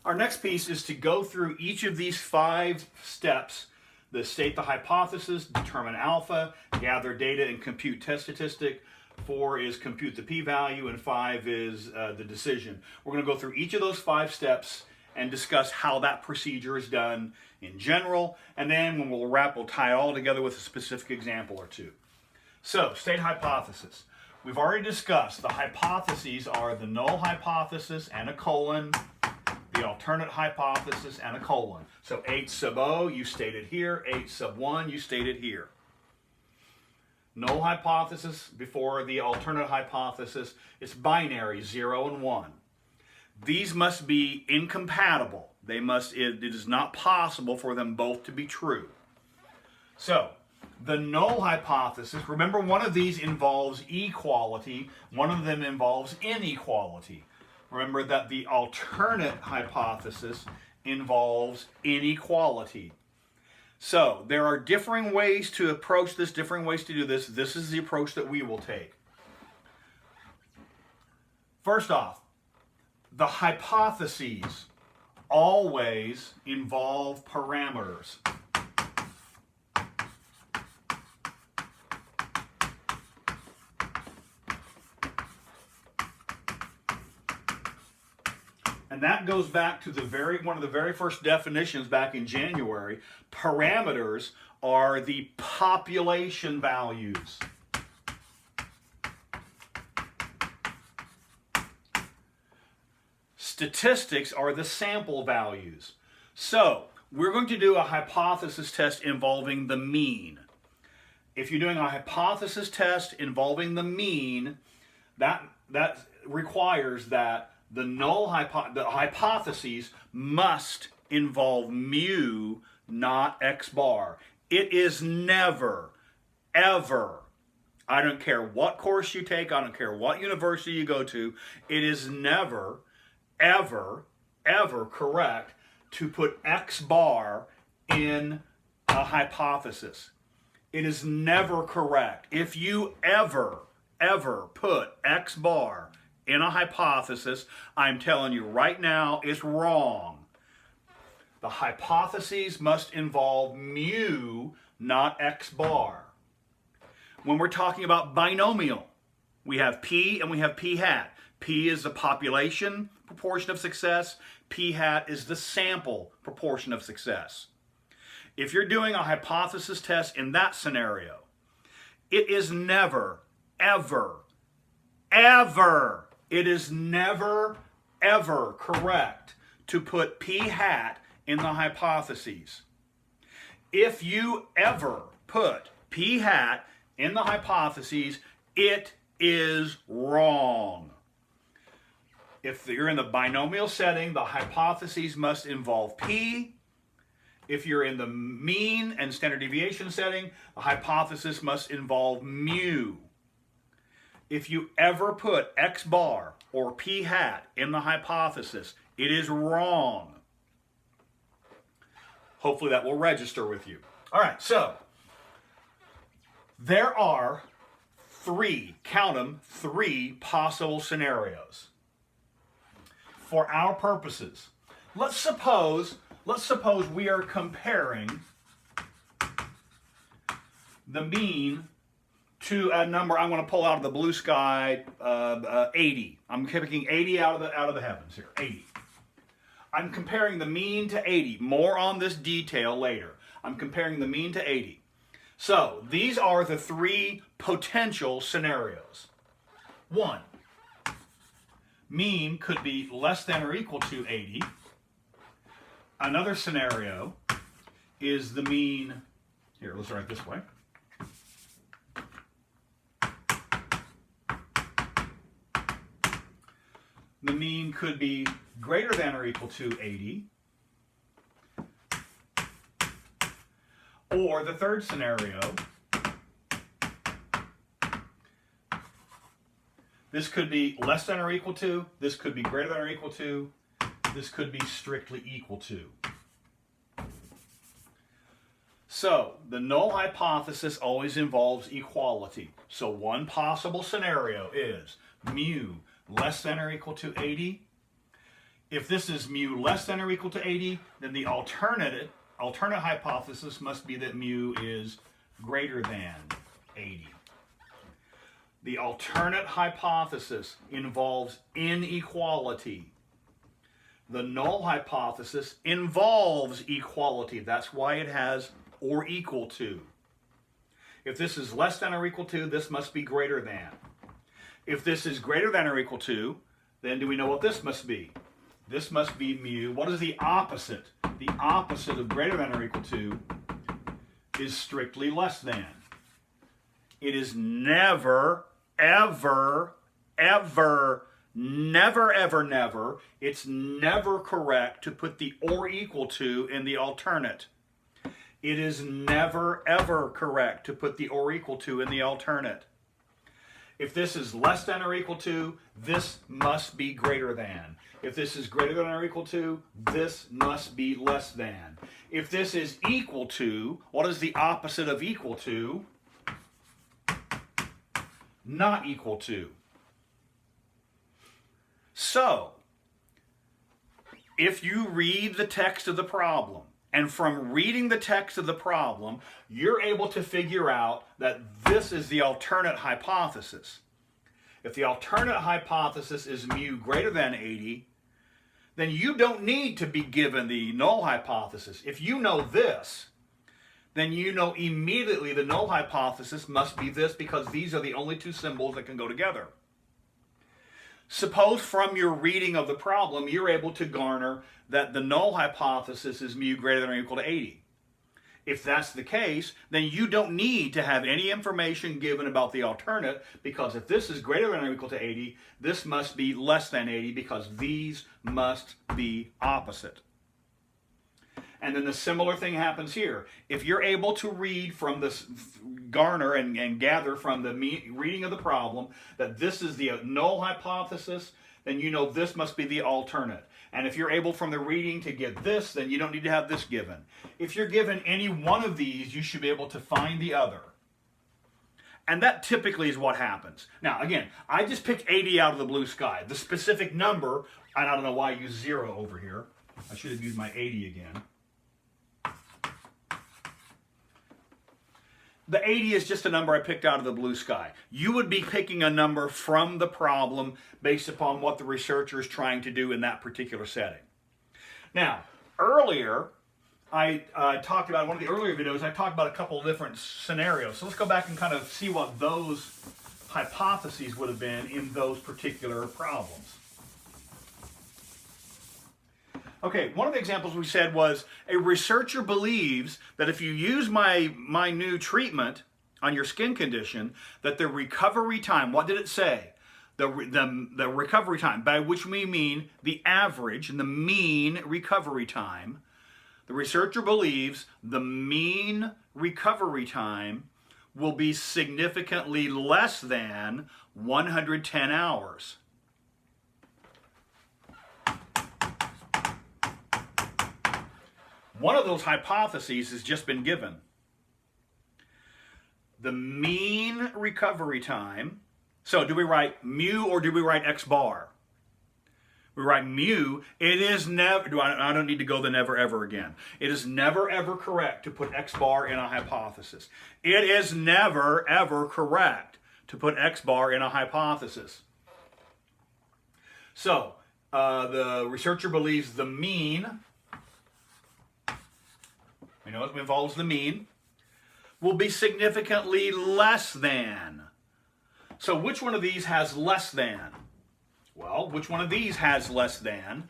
Our next piece is to go through each of these 5 steps: state the hypothesis, determine alpha, gather data and compute test statistic. 4 is compute the p-value, and 5 is the decision. We're going to go through each of those 5 steps and discuss how that procedure is done in general, and then when we'll tie it all together with a specific example or two. So, state hypothesis. We've already discussed the hypotheses are the null hypothesis and a colon, the alternate hypothesis and a colon. So H sub O, you state it here. H sub 1, you state it here. Null hypothesis before the alternate hypothesis, it's binary, 0 and 1. These must be incompatible. It is not possible for them both to be true. So, the null hypothesis, remember, one of these involves equality, one of them involves inequality. Remember that the alternate hypothesis involves inequality. So, there are differing ways to approach this, differing ways to do this. This is the approach that we will take. First off, the hypotheses always involve parameters. And that goes back to one of the very first definitions back in January. Parameters are the population values. Statistics are the sample values. So, we're going to do a hypothesis test involving the mean. If you're doing a hypothesis test involving the mean, that requires that the hypotheses must involve mu, not x bar. It is never, ever, I don't care what course you take, I don't care what university you go to, it is never, ever, ever correct to put x bar in a hypothesis. It is never correct. If you ever put x bar in a hypothesis, I'm telling you right now, it's wrong. The hypotheses must involve mu, not x bar. When we're talking about binomial, we have p and we have p hat. P is the population proportion of success. P hat is the sample proportion of success. If you're doing a hypothesis test in that scenario, it is never, ever, it is never, ever correct to put p hat in the hypotheses. If you ever put p hat in the hypotheses, it is wrong. If you're in the binomial setting, the hypotheses must involve p. If you're in the mean and standard deviation setting, the hypothesis must involve mu. If you ever put x bar or p hat in the hypothesis, it is wrong. Hopefully that will register with you. All right, so there are 3, count them, 3 possible scenarios. For our purposes, let's suppose we are comparing the mean to a number I'm going to pull out of the blue sky, 80. I'm picking 80 out of the heavens here, 80. I'm comparing the mean to 80. More on this detail later. I'm comparing the mean to 80. So these are the 3 potential scenarios. 1, mean could be less than or equal to 80. Another scenario is the mean, here, let's write it this way. The mean could be greater than or equal to 80. Or the third scenario, this could be less than or equal to, this could be greater than or equal to, this could be strictly equal to. So, the null hypothesis always involves equality. So one possible scenario is mu less than or equal to 80. If this is mu less than or equal to 80, then the alternate hypothesis must be that mu is greater than 80. The alternate hypothesis involves inequality. The null hypothesis involves equality. That's why it has or equal to. If this is less than or equal to, this must be greater than. If this is greater than or equal to, then do we know what this must be? This must be mu. What is the opposite? The opposite of greater than or equal to is strictly less than. It is never, ever, ever, never, ever, never, it's never correct to put the or equal to in the alternate. It is never, ever correct to put the or equal to in the alternate. If this is less than or equal to, this must be greater than. If this is greater than or equal to, this must be less than. If this is equal to, what is the opposite of equal to? Not equal to. So, if you read the text of the problem, and from reading the text of the problem, you're able to figure out that this is the alternate hypothesis. If the alternate hypothesis is mu greater than 80, then you don't need to be given the null hypothesis. If you know this, then you know immediately the null hypothesis must be this, because these are the only two symbols that can go together. Suppose from your reading of the problem, you're able to garner that the null hypothesis is mu greater than or equal to 80. If that's the case, then you don't need to have any information given about the alternate, because if this is greater than or equal to 80, this must be less than 80, because these must be opposite. And then the similar thing happens here. If you're able to read from this, garner and gather from the reading of the problem that this is the null hypothesis, then you know this must be the alternate. And if you're able from the reading to get this, then you don't need to have this given. If you're given any one of these, you should be able to find the other. And that typically is what happens. Now, again, I just picked 80 out of the blue sky. The specific number, and I don't know why I used 0 over here. I should have used my 80 again. The 80 is just a number I picked out of the blue sky. You would be picking a number from the problem based upon what the researcher is trying to do in that particular setting. Now, earlier, I talked about, in one of the earlier videos, I talked about a couple of different scenarios. So let's go back and kind of see what those hypotheses would have been in those particular problems. Okay, one of the examples we said was a researcher believes that if you use my new treatment on your skin condition, that the recovery time, what did it say? The recovery time, by which we mean the average and the mean recovery time. The researcher believes the mean recovery time will be significantly less than 110 hours. One of those hypotheses has just been given. The mean recovery time. So do we write mu or do we write x bar? We write mu. It is never, I don't need to go the never ever again. It is never ever correct to put x bar in a hypothesis. It is never ever correct to put x bar in a hypothesis. So the researcher believes the mean, we know it involves the mean, will be significantly less than. So which one of these has less than? Well, which one of these has less than?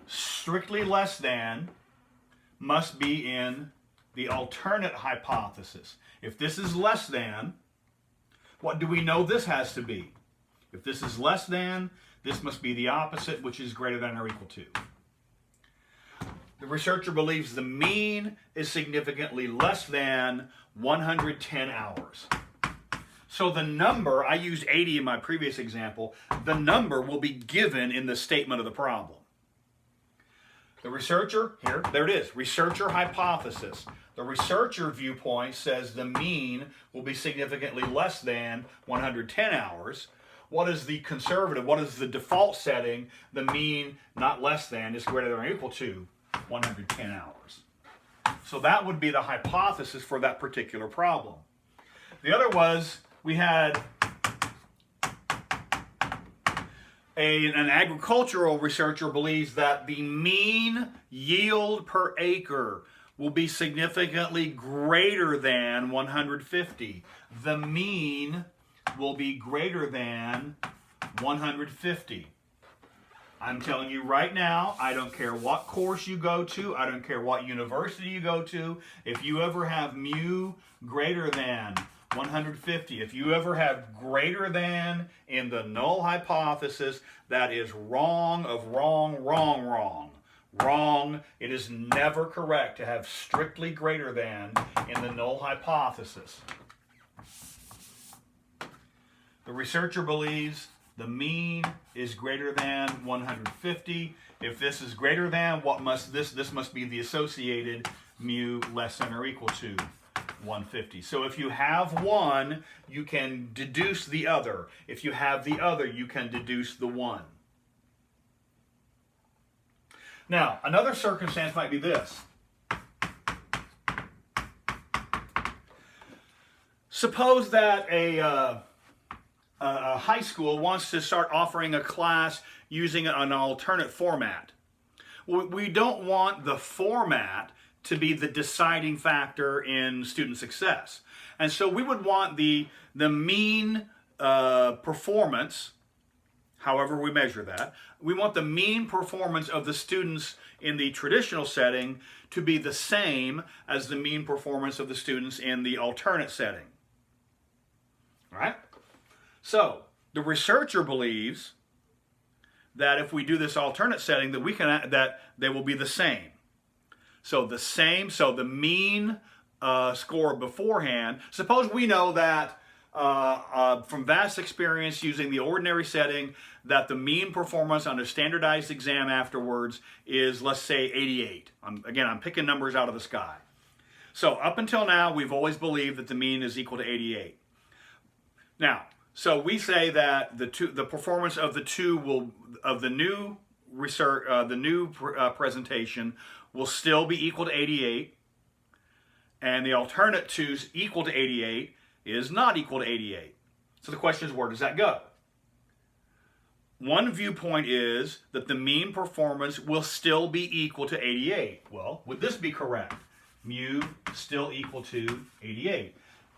Strictly less than must be in the alternate hypothesis. If this is less than, what do we know this has to be? If this is less than, this must be the opposite, which is greater than or equal to. The researcher believes the mean is significantly less than 110 hours. So the number, I used 80 in my previous example, the number will be given in the statement of the problem. The researcher, here, there it is, researcher hypothesis. The researcher viewpoint says the mean will be significantly less than 110 hours. what is the conservative, what is the default setting, the mean not less than is greater than or equal to 110 hours. So that would be the hypothesis for that particular problem. The other was we had an agricultural researcher believes that the mean yield per acre will be significantly greater than 150. The mean will be greater than 150. I'm telling you right now, I don't care what course you go to, I don't care what university you go to, if you ever have mu greater than 150, if you ever have greater than in the null hypothesis, that is wrong of wrong, wrong, wrong. Wrong. It is never correct to have strictly greater than in the null hypothesis. The researcher believes the mean is greater than 150. If this is greater than, what must this must be the associated mu less than or equal to 150. So if you have one, you can deduce the other. If you have the other, you can deduce the one. Now, another circumstance might be this. Suppose that a high school wants to start offering a class using an alternate format. We don't want the format to be the deciding factor in student success. And so we would want the mean performance, however we measure that, we want the mean performance of the students in the traditional setting to be the same as the mean performance of the students in the alternate setting. All right? So, the researcher believes that if we do this alternate setting, that they will be the same. So the mean score beforehand, suppose we know that from vast experience using the ordinary setting, that the mean performance on a standardized exam afterwards is, let's say, 88. I'm picking numbers out of the sky. So up until now, we've always believed that the mean is equal to 88. Now, so we say that the performance of the new research, presentation will still be equal to 88, and the alternate two's equal to 88 is not equal to 88. So the question is, where does that go? One viewpoint is that the mean performance will still be equal to 88. Well, would this be correct? Mu still equal to 88.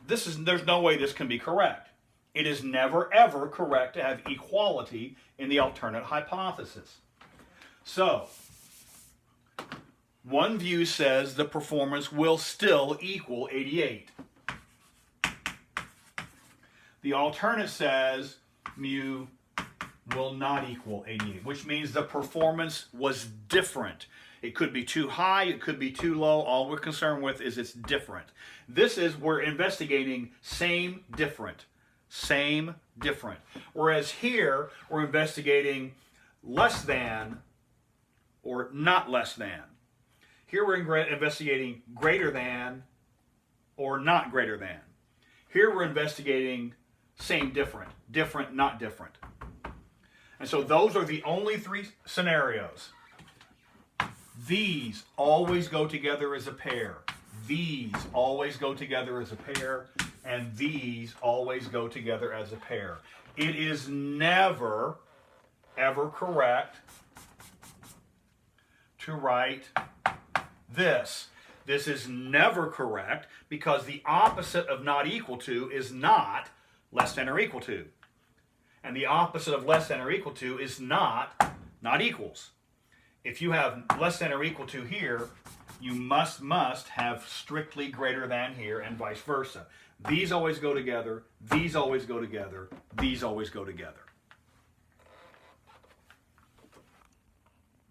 There's no way this can be correct. It is never ever correct to have equality in the alternate hypothesis. So, one view says the performance will still equal 88. The alternate says mu will not equal 88, which means the performance was different. It could be too high, it could be too low. All we're concerned with is it's different. We're investigating same, different. Same, different. Whereas here, we're investigating less than or not less than. Here we're investigating greater than or not greater than. Here we're investigating same, different. Different, not different. And so those are the only three scenarios. These always go together as a pair. These always go together as a pair. And these always go together as a pair. It is never, ever correct to write this. This is never correct because the opposite of not equal to is not less than or equal to. And the opposite of less than or equal to is not equals. If you have less than or equal to here, you must have strictly greater than here and vice versa. These always go together, these always go together, these always go together.